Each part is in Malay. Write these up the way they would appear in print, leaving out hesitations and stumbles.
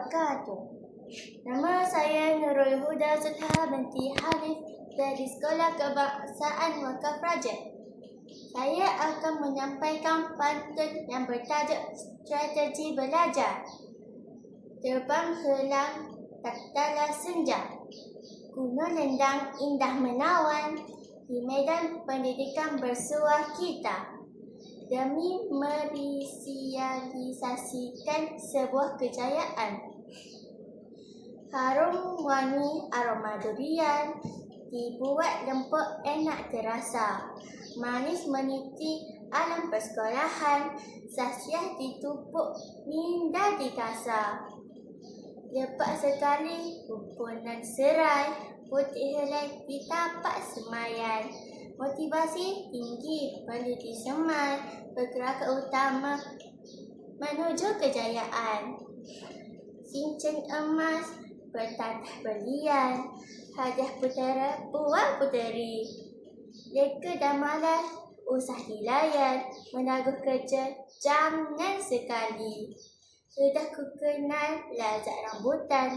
wabarakatuh. Nama saya Nurul Huda Zulha binti Harif dari Sekolah Kebangsaan Wakaf Raja. Saya akan menyampaikan pantun yang bertajuk Strategi Belajar. Terbang helang tatkala senja, gunung lendang indah menawan, di medan pendidikan bersuah kita, demi meresialisasikan sebuah kejayaan. Harum wangi aroma durian, dibuat lembut enak terasa, manis meniti alam persekolahan, sahsiah ditupuk minda dikasa. Lepas sekali kumpulan serai, putih helai di tapak semayan. Motivasi tinggi pendidik semai, pergerakan utama menuju kejayaan. Cincin emas bertatah berlian, hadiah putera puan puteri. Leka dan malas usah dilayan, menaguh kerja jangan sekali. Sudah ku kenal lazat rambutan,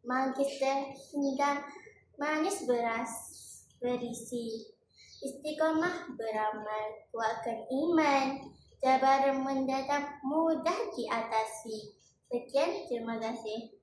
manggis terhingga manis beras berisi. Istiqomah beramal, kuatkan iman, cabaran mendatang mudah diatasi. Sekian, terima kasih.